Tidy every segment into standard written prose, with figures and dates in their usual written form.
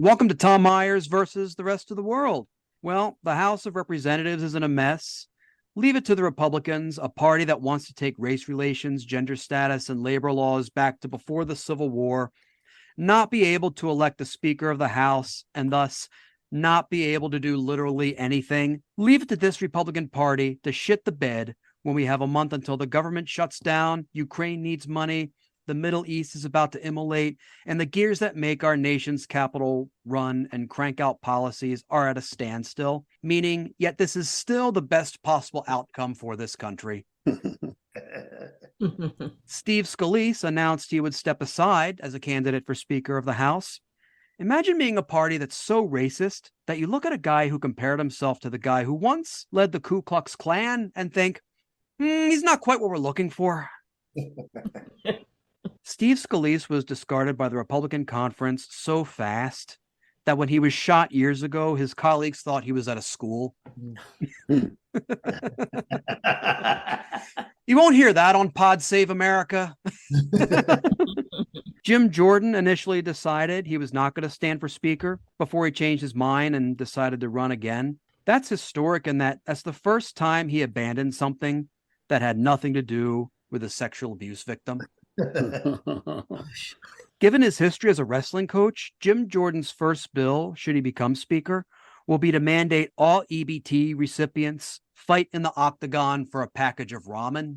Welcome to Tom Myers versus the rest of the world. Well, the House of Representatives is in a mess. Leave it to the Republicans, a party that wants to take race relations, gender status, and labor laws back to before the Civil War, not be able to elect a Speaker of the House, and thus not be able to do literally anything. Leave it to this Republican Party to shit the bed when we have a month until the government shuts down, Ukraine needs money, the Middle East is about to immolate, and the gears that make our nation's capital run and crank out policies are at a standstill, meaning yet this is still the best possible outcome for this country. Steve Scalise announced he would step aside as a candidate for Speaker of the House. Imagine being a party that's so racist that you look at a guy who compared himself to the guy who once led the Ku Klux Klan and think, he's not quite what we're looking for. Steve Scalise was discarded by the Republican conference so fast that when he was shot years ago, his colleagues thought he was at a school. You won't hear that on Pod Save America. Jim Jordan initially decided he was not going to stand for Speaker before he changed his mind and decided to run again. That's historic in that that's the first time he abandoned something that had nothing to do with a sexual abuse victim. Given his history as a wrestling coach, Jim Jordan's first bill, should he become Speaker, will be to mandate all EBT recipients fight in the octagon for a package of ramen.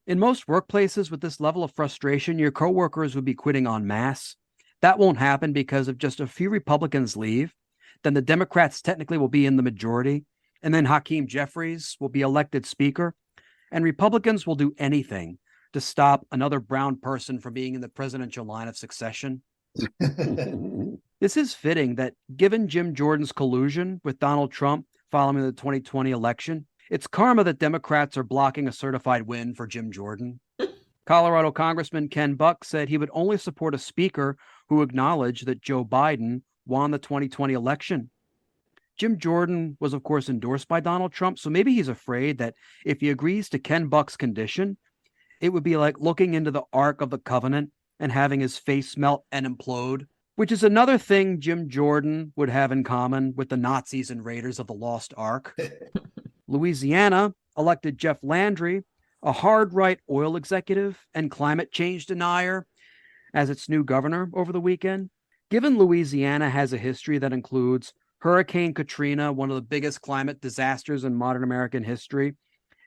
In most workplaces with this level of frustration, your coworkers would be quitting en masse. That won't happen because if just a few Republicans leave, then the Democrats technically will be in the majority, and then Hakeem Jeffries will be elected Speaker, and Republicans will do anything to stop another brown person from being in the presidential line of succession. This is fitting that given Jim Jordan's collusion with Donald Trump following the 2020 election, it's karma that Democrats are blocking a certified win for Jim Jordan. Colorado Congressman Ken Buck said he would only support a speaker who acknowledged that Joe Biden won the 2020 election. Jim Jordan was, of course, endorsed by Donald Trump, so maybe he's afraid that if he agrees to Ken Buck's condition, it would be like looking into the Ark of the Covenant and having his face melt and implode, which is another thing Jim Jordan would have in common with the Nazis and Raiders of the Lost Ark. Louisiana elected Jeff Landry, a hard-right oil executive and climate change denier, as its new governor over the weekend. Given Louisiana has a history that includes Hurricane Katrina, one of the biggest climate disasters in modern American history,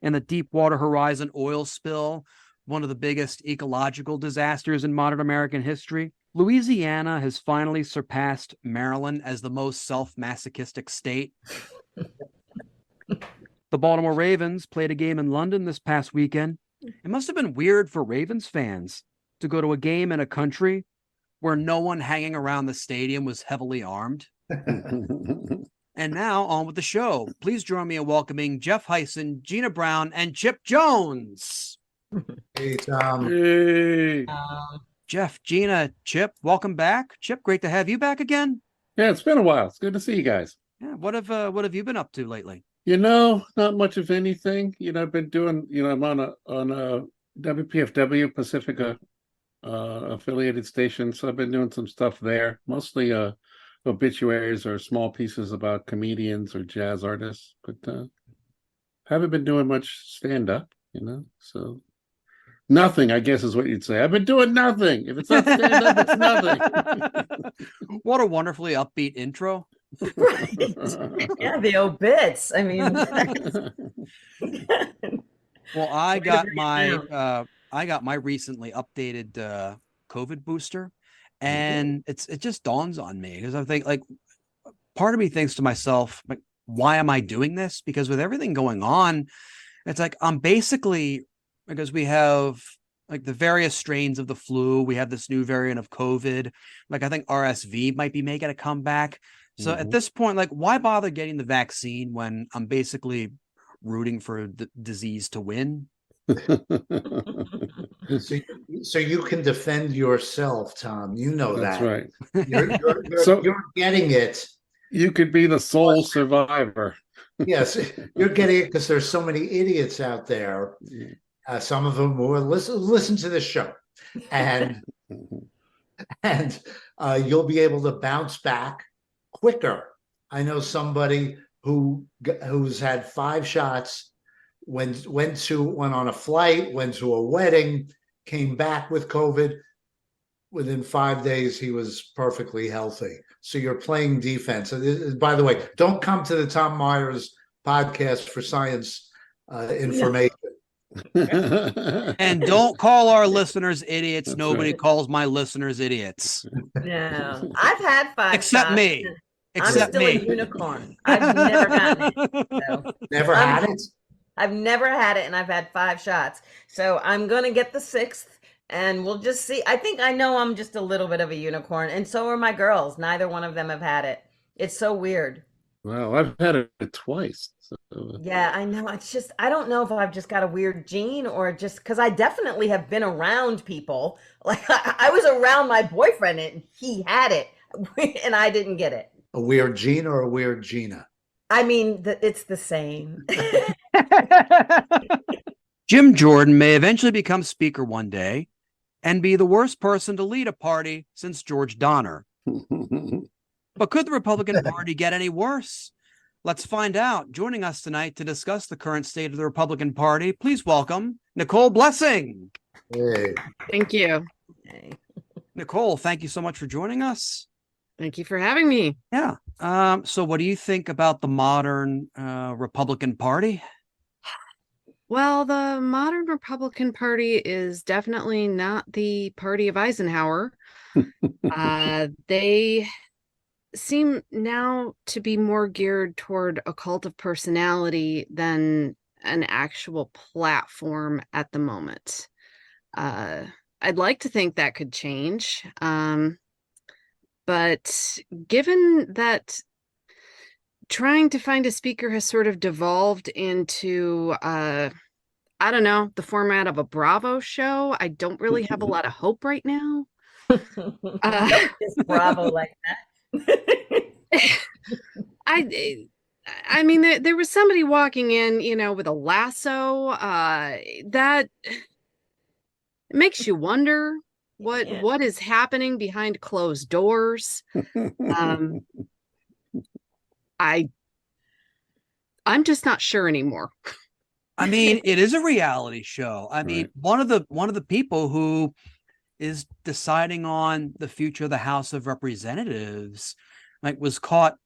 and the Deepwater Horizon oil spill, one of the biggest ecological disasters in modern American history, Louisiana has finally surpassed Maryland as the most self-masochistic state. The Baltimore Ravens played a game in London this past weekend. It must have been weird for Ravens fans to go to a game in a country where no one hanging around the stadium was heavily armed. And now on with the show. Please join me in welcoming Jeff Hysen, Gina Brown, and Chipp Jones. Hey, Tom. Hey. Jeff, Gina, Chipp, welcome back. Chipp, great to have you back again. Yeah, it's been a while. It's good to see you guys. Yeah, what have you been up to lately? Not much of anything. I've been doing, I'm on a WPFW Pacifica affiliated station, so I've been doing some stuff there, mostly obituaries or small pieces about comedians or jazz artists, but haven't been doing much stand-up, so nothing, I guess is what you'd say. I've been doing nothing. If it's not stand-up, it's nothing. What a wonderfully upbeat intro. Right. Yeah, the obits. I mean, well, I got my recently updated COVID booster, and it just dawns on me because I think, like, part of me thinks to myself, like, why am I doing this? Because with everything going on, it's like I'm basically, because we have like the various strains of the flu, we have this new variant of COVID, like I think RSV might be making a comeback. So at this point, like, why bother getting the vaccine when I'm basically rooting for the disease to win? So you can defend yourself, Tom. You know That's that. Right. You're getting it. You could be the sole survivor. Yes, you're getting it because there's so many idiots out there. Some of them will listen to this show, and and you'll be able to bounce back quicker. I know somebody who's had 5 shots, went on a flight, went to a wedding, came back with COVID. Within 5 days, he was perfectly healthy. So you're playing defense. By the way, don't come to the Tom Myers podcast for science information. And don't call our listeners idiots. That's Nobody right. calls my listeners idiots. No, I've had 5 Except shots. me. I'm Except still me. a unicorn. I've never gotten it. So. Never had it? I've never had it, and I've had 5 shots. So I'm going to get the 6th, and we'll just see. I think I know I'm just a little bit of a unicorn, and so are my girls. Neither one of them have had it. It's so weird. Well, I've had it twice. So. Yeah, I know. It's just, I don't know if I've just got a weird gene or just because I definitely have been around people. Like I was around my boyfriend and he had it and I didn't get it. A weird gene or a weird Gina? I mean, it's the same. Jim Jordan may eventually become speaker one day and be the worst person to lead a party since George Donner. But could the Republican Party get any worse? Let's find out. Joining us tonight to discuss the current state of the Republican Party, please welcome Nicole Blessing. Hey. Thank you. Okay. Nicole, thank you so much for joining us. Thank you for having me. Yeah. So what do you think about the modern Republican Party? Well, the modern Republican Party is definitely not the party of Eisenhower. They seem now to be more geared toward a cult of personality than an actual platform at the moment. I'd like to think that could change. But given that trying to find a speaker has sort of devolved into, I don't know, the format of a Bravo show, I don't really have a lot of hope right now. Just Bravo like that. I mean, there was somebody walking in, with a lasso. That makes you wonder what is happening behind closed doors. I'm just not sure anymore. I mean, it is a reality show. I mean, one of the people who is deciding on the future of the House of Representatives, was caught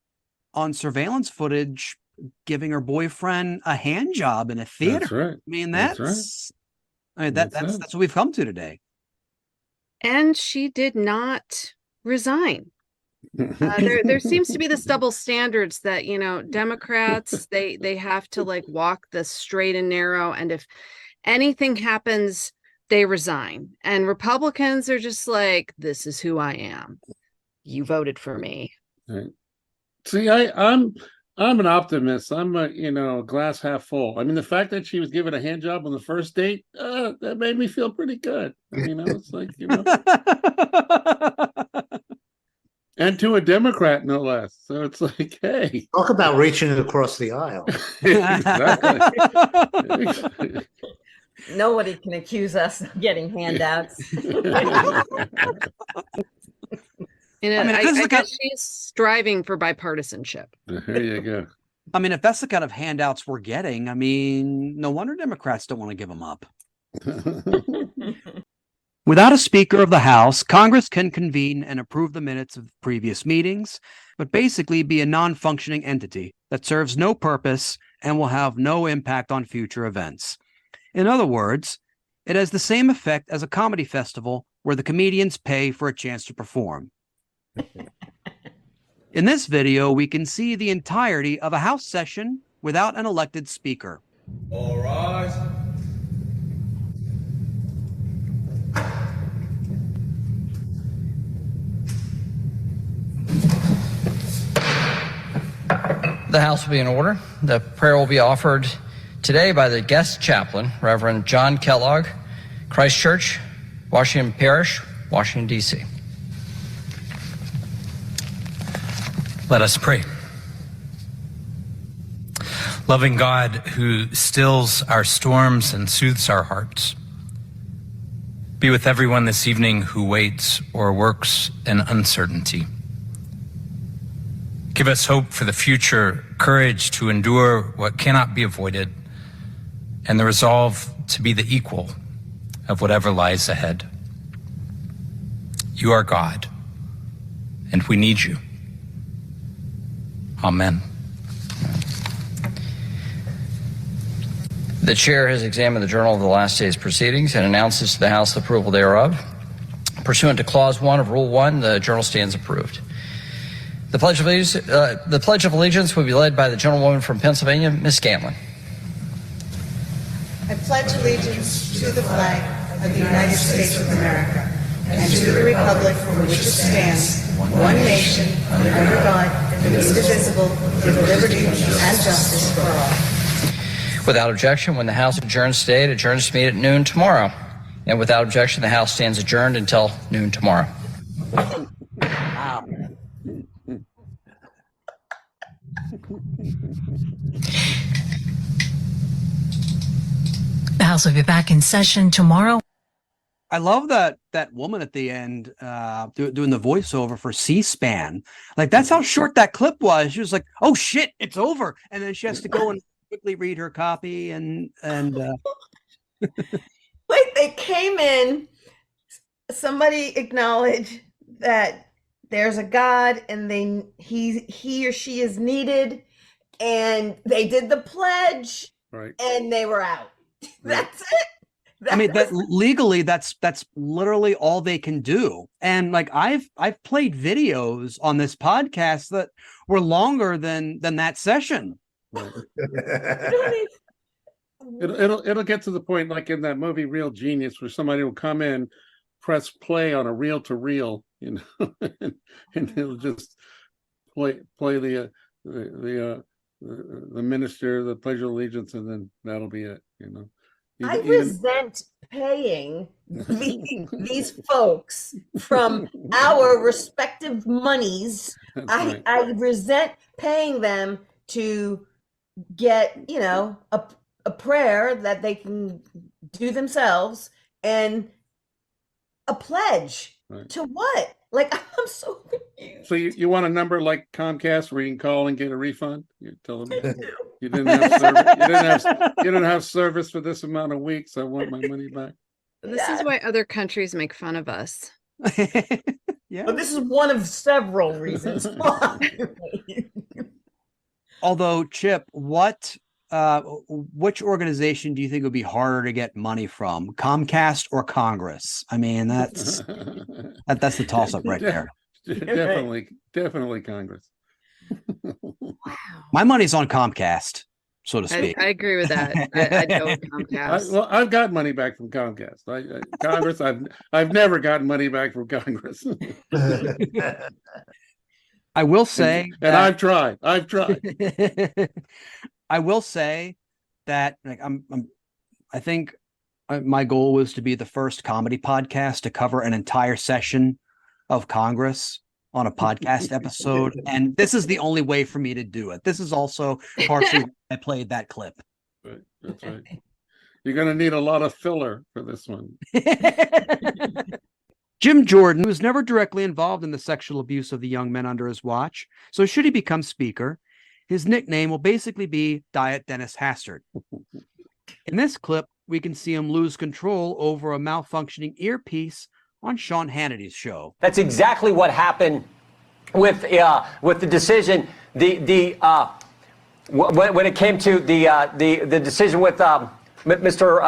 on surveillance footage giving her boyfriend a hand job in a theater. That's right. I mean, That's that's what we've come to today. And she did not resign. There seems to be this double standards that, Democrats, they have to walk the straight and narrow. And if anything happens, they resign. And Republicans are just like, this is who I am. You voted for me. Right. See, I'm an optimist. I'm a glass half full. I mean, the fact that she was given a hand job on the first date, that made me feel pretty good. It's like, and to a Democrat, no less. So it's like, hey. Talk about reaching across the aisle. Exactly. Nobody can accuse us of getting handouts. I guess she's striving for bipartisanship. There you go. I mean, if that's the kind of handouts we're getting, I mean, no wonder Democrats don't want to give them up. Without a Speaker of the House, Congress can convene and approve the minutes of previous meetings, but basically be a non-functioning entity that serves no purpose and will have no impact on future events. In other words, it has the same effect as a comedy festival where the comedians pay for a chance to perform. In this video, we can see the entirety of a House session without an elected speaker. All rise. The House will be in order. The prayer will be offered today by the guest chaplain, Reverend John Kellogg, Christ Church, Washington Parish, Washington, D.C. Let us pray. Loving God, who stills our storms and soothes our hearts, Be with everyone this evening who waits or works in uncertainty. Give us hope for the future, courage to endure what cannot be avoided, and the resolve to be the equal of whatever lies ahead. You are God, and we need you. Amen. The chair has examined the journal of the last day's proceedings and announces to the House the approval thereof. Pursuant to Clause 1 of Rule 1, the journal stands approved. The Pledge of Allegiance will be led by the gentlewoman from Pennsylvania, Ms. Scanlon. I pledge allegiance to the flag of the United States of America and to the republic for which it stands, one nation, under God, indivisible, with liberty and justice for all. Without objection, when the House adjourns today, it adjourns to meet at noon tomorrow. And without objection, the House stands adjourned until noon tomorrow. Wow. The House will be back in session tomorrow. I love that woman at the end doing the voiceover for C-SPAN. Like, that's how short that clip was. She was like, "Oh shit, it's over," and then she has to go and quickly read her copy and Like, they came in, somebody acknowledged that there's a God and he or she is needed, and they did the pledge, Right. and they were out. That's it. I mean, that legally, that's literally all they can do. And like, I've played videos on this podcast that were longer than that session. Right. It'll get to the point like in that movie Real Genius, where somebody will come in, press play on a reel to reel, you know, and he'll just play the minister, the Pledge of Allegiance, and then that'll be it, you know. I resent paying these folks from our respective monies. Right. I resent paying them to get, you know, a prayer that they can do themselves and a pledge. Right. To what? Like, I'm so confused. So you want a number like Comcast where you can call and get a refund? You tell them you didn't have service. You didn't have service for this amount of weeks. I want my money back. This is why other countries make fun of us. Yeah. But this is one of several reasons why. Although, Chipp, which organization do you think would be harder to get money from, Comcast or Congress? I mean, that's the toss up right there. Definitely Congress. Wow. My money's on Comcast, so to speak. I agree with that. I'd go with Comcast. I've got money back from Comcast. Congress, I've never gotten money back from Congress. I will say, and I've tried. I will say that, like, I think my goal was to be the first comedy podcast to cover an entire session of Congress on a podcast episode, and this is the only way for me to do it. This is also partially I played that clip. Right, that's right. You're going to need a lot of filler for this one. Jim Jordan was never directly involved in the sexual abuse of the young men under his watch, so should he become speaker, his nickname will basically be Diet Dennis Hastert. In this clip, we can see him lose control over a malfunctioning earpiece on Sean Hannity's show. That's exactly what happened with the decision. When it came to the decision with Mr.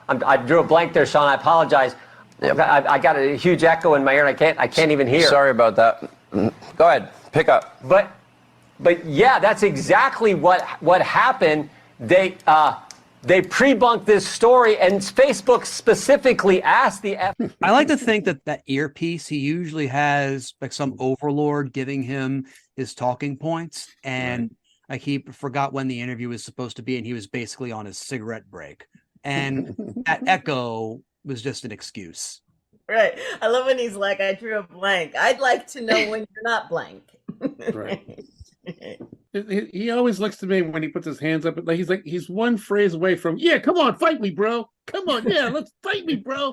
I drew a blank there, Sean. I apologize. Yep. I got a huge echo in my ear, and I can't even hear. Sorry about that. Go ahead, pick up. But yeah, that's exactly what happened. They pre-bunked this story, and Facebook specifically asked the I like to think that earpiece, he usually has like some overlord giving him his talking points, and like he forgot when the interview was supposed to be, and he was basically on his cigarette break, and that echo was just an excuse. Right. I love when he's like, I drew a blank. I'd like to know when you're not blank. Right. He always looks to me when he puts his hands up, he's one phrase away from, yeah, come on, fight me, bro. Come on, yeah, let's fight me, bro.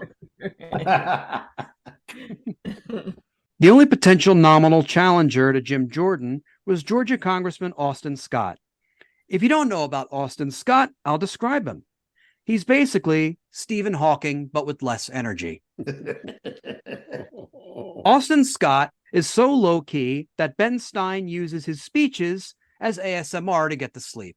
The only potential nominal challenger to Jim Jordan was Georgia Congressman Austin Scott. If you don't know about Austin Scott, I'll describe him. He's basically Stephen Hawking, but with less energy. Austin Scott is so low-key that Ben Stein uses his speeches as ASMR to get to sleep.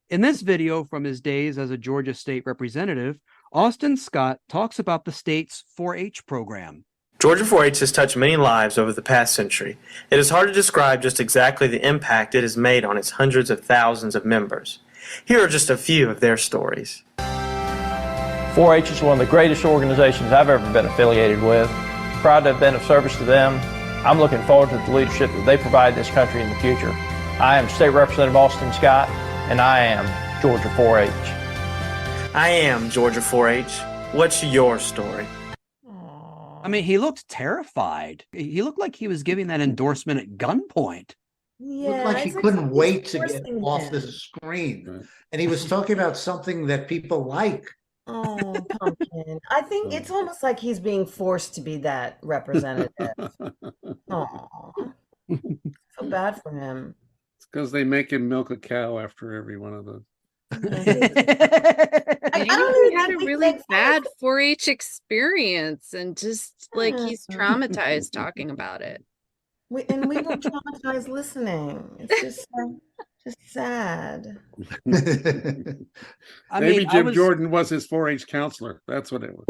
In this video from his days as a Georgia state representative, Austin Scott talks about the state's 4-H program. Georgia 4-H has touched many lives over the past century. It is hard to describe just exactly the impact it has made on its hundreds of thousands of members. Here are just a few of their stories. 4-H is one of the greatest organizations I've ever been affiliated with. Proud to have been of service to them. I'm looking forward to the leadership that they provide this country in the future. I am State Representative Austin Scott, and I am Georgia 4-H. I am Georgia 4-H. What's your story? I mean, he looked terrified. He looked like he was giving that endorsement at gunpoint. Yeah, Looked like he it's couldn't wait to get forcing off him. the screen. And he was talking about something that people like. Oh, Pumpkin. I think it's almost like he's being forced to be that representative. Oh, feel bad for him. It's because they make him milk a cow after every one of those. I Maybe don't he even had a think really that's bad 4-H experience and just like he's traumatized talking about it. and we were traumatized listening. It's just sad. I Maybe mean, Jim Jordan was his 4-H counselor. That's what it was.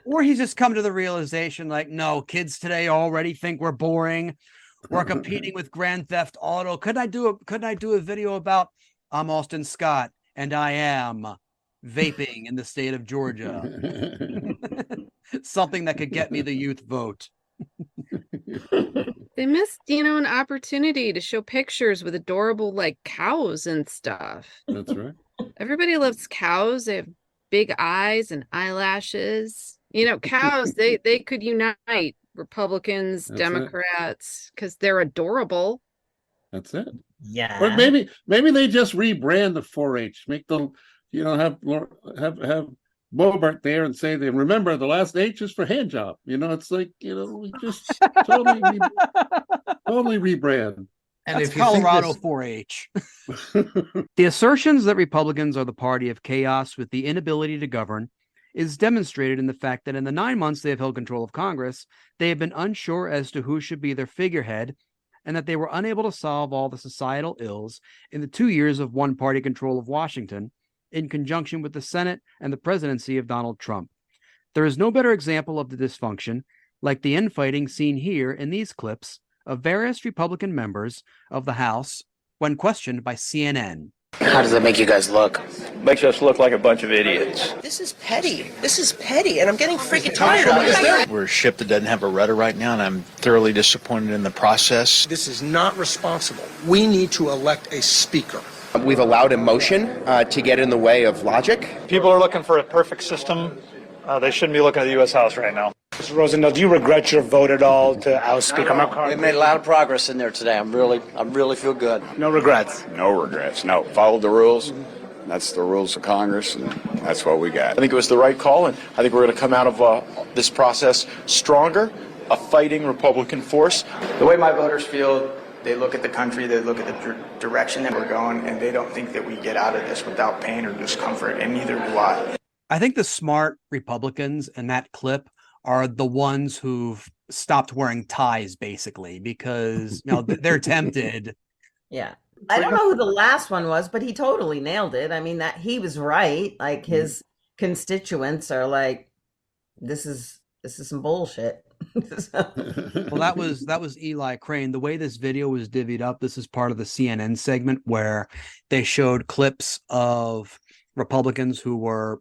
Or he's just come to the realization like, no, kids today already think we're boring. We're competing with Grand Theft Auto. Couldn't I do a video about I'm Austin Scott and I am vaping in the state of Georgia? Something that could get me the youth vote. They missed, an opportunity to show pictures with adorable like cows and stuff. That's right. Everybody loves cows. They have big eyes and eyelashes. Cows, they could unite Republicans, That's Democrats, because they're adorable. That's it. Yeah. Or maybe they just rebrand the 4-H, make the have Bobert there and say they remember the last H is for hand job. It's like we just totally rebrand. And That's if you think Colorado this- 4-H. The assertions that Republicans are the party of chaos with the inability to govern is demonstrated in the fact that in the 9 months they have held control of Congress, they have been unsure as to who should be their figurehead, and that they were unable to solve all the societal ills in the 2 years of one-party control of Washington, in conjunction with the Senate and the presidency of Donald Trump. There is no better example of the dysfunction, like the infighting seen here in these clips of various Republican members of the House when questioned by CNN. How does that make you guys look? Makes us look like a bunch of idiots. This is petty. And I'm getting freaking tired of it. We're a ship that doesn't have a rudder right now, and I'm thoroughly disappointed in the process. This is not responsible. We need to elect a speaker. We've allowed emotion to get in the way of logic. People are looking for a perfect system. They shouldn't be looking at the U.S. House right now. Mr. Rosendale, do you regret your vote at all to oust Speaker McCarthy? We made a lot of progress in there today. I really feel good. No regrets? No regrets. No. Followed the rules. That's the rules of Congress, and that's what we got. I think it was the right call, and I think we're going to come out of this process stronger, a fighting Republican force. The way my voters feel, they look at the country, they look at the direction that we're going, and they don't think that we get out of this without pain or discomfort, and neither do I. I think the smart Republicans in that clip are the ones who've stopped wearing ties, basically, because they're tempted. Yeah. I don't know who the last one was, but he totally nailed it. I mean, that he was right. Like his constituents are like, this is some bullshit. Well, that was Eli Crane. The way this video was divvied up, this is part of the CNN segment where they showed clips of Republicans who were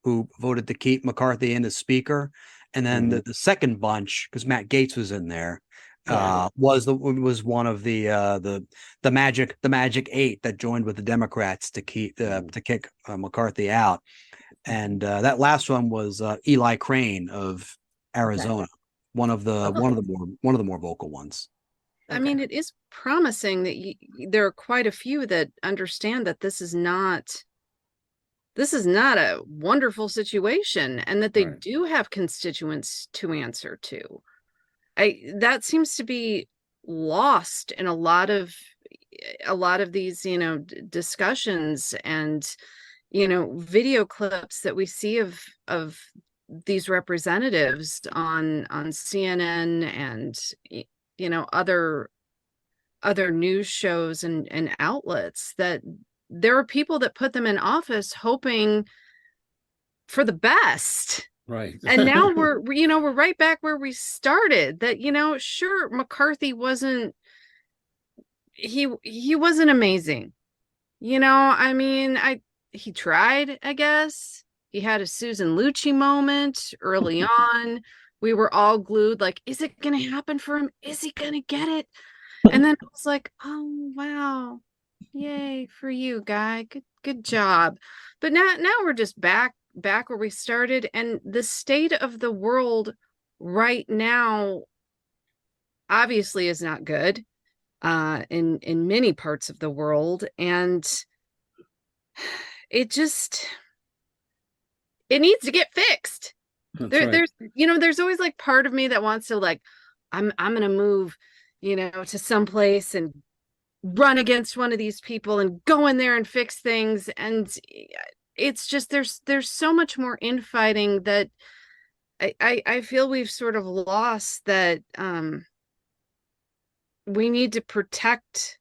who voted to keep McCarthy in as speaker, and then the second bunch, because Matt Gaetz was in there, was one of the magic eight that joined with the Democrats to keep to kick McCarthy out, and that last one was Eli Crane of Arizona, one of the more vocal ones. I mean, it is promising that there are quite a few that understand that this is not a wonderful situation, and that they do have constituents to answer to. That seems to be lost in a lot of these, discussions and, video clips that we see of these representatives on CNN and, other news shows and outlets, that there are people that put them in office hoping for the best. Right. And now we're right back where we started. That, sure, McCarthy wasn't amazing. I mean, he tried, I guess. He had a Susan Lucci moment early on. We were all glued, like, is it going to happen for him? Is he going to get it? And then it was like, oh, wow. Yay for you, guy. Good job. But now we're just back where we started, and the state of the world right now obviously is not good in many parts of the world, and it needs to get fixed. There's always like part of me that wants to, like, I'm gonna move to someplace and run against one of these people and go in there and fix things, and it's just there's so much more infighting that I feel we've sort of lost, that we need to protect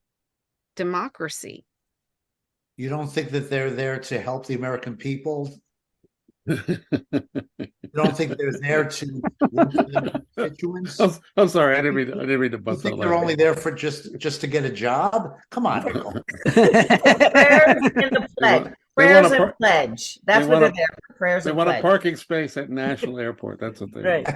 democracy. You don't think that they're there to help the American people? You don't think they're there to work for their constituents? I'm sorry, I didn't read the book. You think they're only there for just to get a job? Come on, Nicole. Prayers in the pledge. Prayers and pledge. That's what they're there for. Prayers and pledge. They want a parking space at National Airport. That's what they right.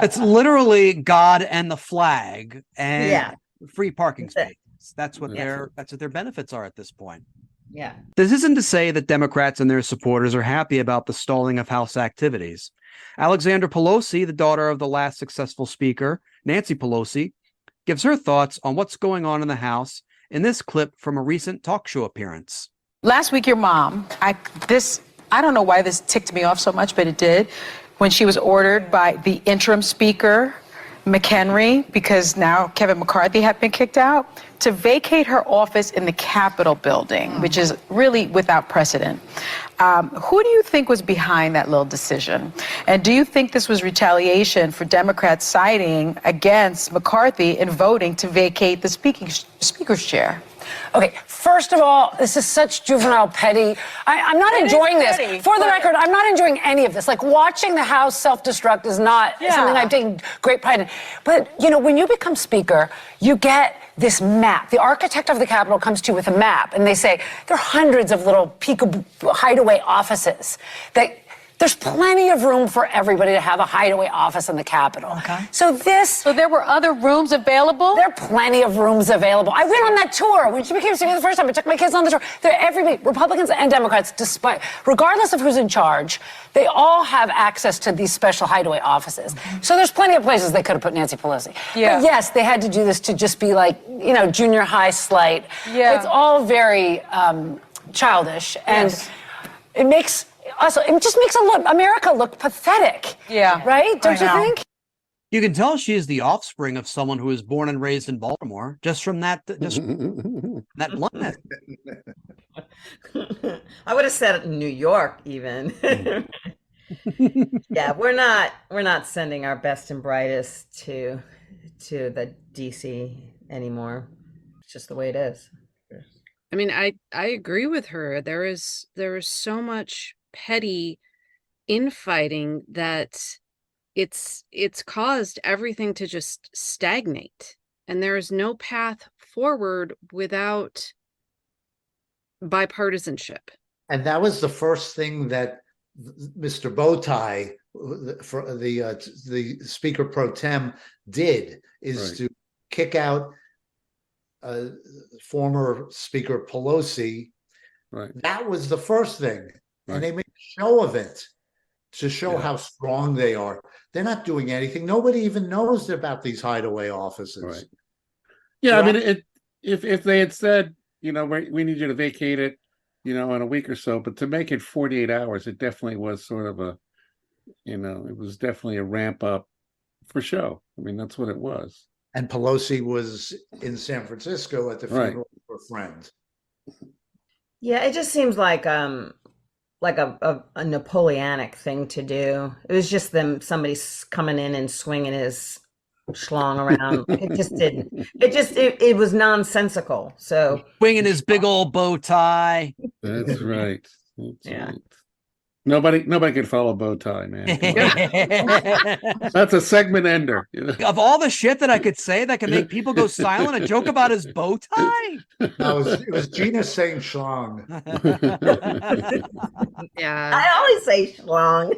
It's literally God and the flag and free parking spaces. That's what their benefits are at this point. Yeah. This isn't to say that Democrats and their supporters are happy about the stalling of House activities. Alexandra Pelosi, the daughter of the last successful speaker, Nancy Pelosi, gives her thoughts on what's going on in the House in this clip from a recent talk show appearance. Last week, your mom, I don't know why this ticked me off so much, but it did, when she was ordered by the interim speaker, McHenry, because now Kevin McCarthy had been kicked out, to vacate her office in the Capitol building, which is really without precedent. Who do you think was behind that little decision? And do you think this was retaliation for Democrats siding against McCarthy in voting to vacate the speaker's chair? Okay, first of all, this is such juvenile petty. I'm not enjoying this. For the record, I'm not enjoying any of this. Like, watching the House self-destruct is not something I've taken great pride in. But, when you become speaker, you get this map. The architect of the Capitol comes to you with a map, and they say there are hundreds of little peekaboo hideaway offices that there's plenty of room for everybody to have a hideaway office in the Capitol. Okay. So there were other rooms available? There are plenty of rooms available. I went on that tour. When she became speaker the first time, I took my kids on the tour. Everybody, Republicans and Democrats, regardless of who's in charge, they all have access to these special hideaway offices. Mm-hmm. So there's plenty of places they could have put Nancy Pelosi. Yeah. But yes, they had to do this to just be like, junior high slight. Yeah. It's all very childish. And it just makes America look pathetic. Yeah. Right? Don't you think? You can tell she is the offspring of someone who was born and raised in Baltimore, just from that bluntness. I would have said it in New York, even. Yeah, we're not sending our best and brightest to the DC anymore. It's just the way it is. I mean, I agree with her. There is so much petty infighting that it's caused everything to just stagnate, and there is no path forward without bipartisanship. And that was the first thing that Mr. Bowtie, for the Speaker pro tem, did, is to kick out former Speaker Pelosi. Right. That was the first thing. And they made a show of it to show how strong they are. They're not doing anything. Nobody even knows about these hideaway offices. Yeah, I mean, if they had said, you know, we need you to vacate it, you know, in a week or so, but to make it 48 hours, it definitely was sort of a, you know, it was definitely a ramp up for show. I mean, that's what it was. And Pelosi was in San Francisco at the funeral of a friend. Yeah, it just seems like a Napoleonic thing to do. It was just somebody coming in and swinging his schlong around. It just didn't. It was nonsensical. So swinging his big old bow tie. That's right. Right. Nobody can follow bow tie, man. That's a segment ender. You know? Of all the shit that I could say that could make people go silent, a joke about his bow tie. No, it was Gina saying schlong. Yeah, I always say schlong.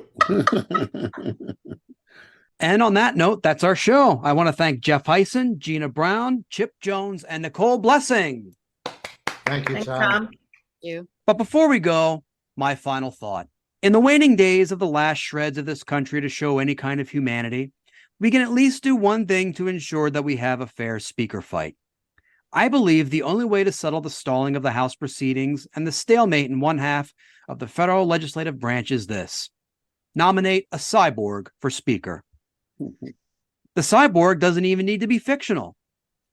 And on that note, that's our show. I want to thank Jeff Hysen, Gina Brown, Chipp Jones, and Nicole Blessing. Thank you, Thanks, Tom. Thank you. But before we go, my final thought. In the waning days of the last shreds of this country to show any kind of humanity, we can at least do one thing to ensure that we have a fair speaker fight. I believe the only way to settle the stalling of the House proceedings and the stalemate in one half of the federal legislative branch is this: nominate a cyborg for speaker. The cyborg doesn't even need to be fictional.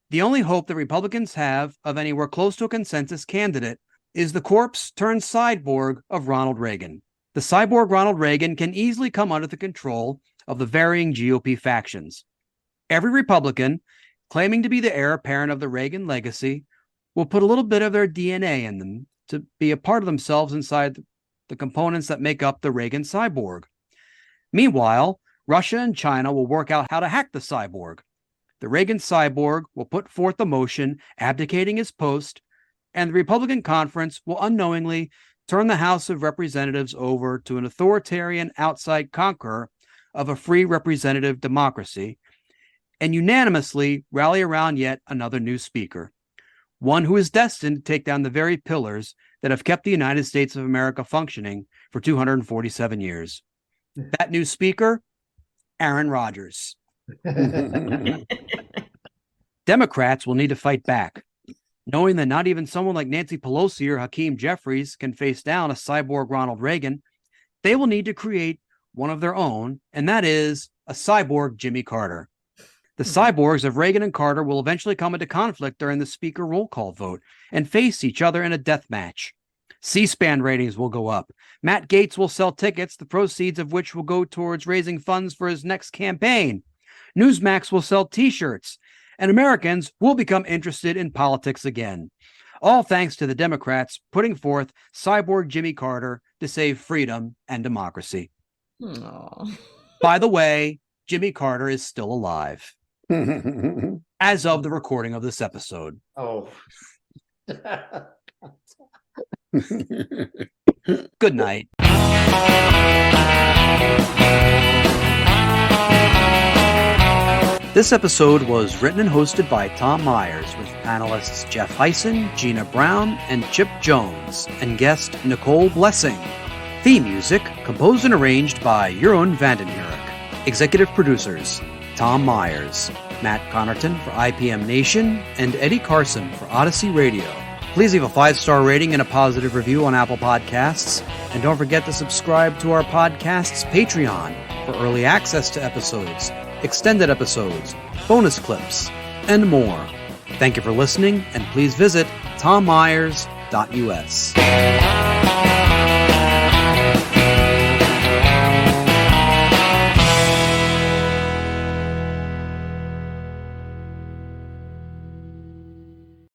The only hope that Republicans have of anywhere close to a consensus candidate is the corpse turned cyborg of Ronald Reagan. The cyborg Ronald Reagan can easily come under the control of the varying GOP factions. Every Republican claiming to be the heir apparent of the Reagan legacy will put a little bit of their DNA in them to be a part of themselves inside the components that make up the Reagan cyborg. Meanwhile, Russia and China will work out how to hack the cyborg. The Reagan cyborg will put forth a motion abdicating his post, and the Republican conference will unknowingly turn the House of Representatives over to an authoritarian outside conqueror of a free representative democracy, and unanimously rally around yet another new speaker, one who is destined to take down the very pillars that have kept the United States of America functioning for 247 years. That new speaker, Aaron Rodgers. Democrats will need to fight back, knowing that not even someone like Nancy Pelosi or Hakeem Jeffries can face down a cyborg Ronald Reagan. They will need to create one of their own, and that is a cyborg Jimmy Carter. The cyborgs of Reagan and Carter will eventually come into conflict during the speaker roll call vote and face each other in a death match. C-SPAN ratings will go up. Matt Gaetz will sell tickets, the proceeds of which will go towards raising funds for his next campaign. Newsmax will sell T-shirts, and Americans will become interested in politics again. All thanks to the Democrats putting forth cyborg Jimmy Carter to save freedom and democracy. Aww. By the way, Jimmy Carter is still alive as of the recording of this episode. Oh. Good night. This episode was written and hosted by Tom Myers with panelists Jeff Hysen, Gina Brown, and Chipp Jones, and guest Nicole Blessing. Theme music composed and arranged by Jeroen Hurck. Executive producers Tom Myers, Matt Connarton for ipmNation, and Eddie Carson for Odyssey Radio. Please leave a 5-star rating and a positive review on Apple Podcasts, and don't forget to subscribe to our podcast's Patreon for early access to episodes, extended episodes, bonus clips, and more. Thank you for listening, and please visit tommyers.us.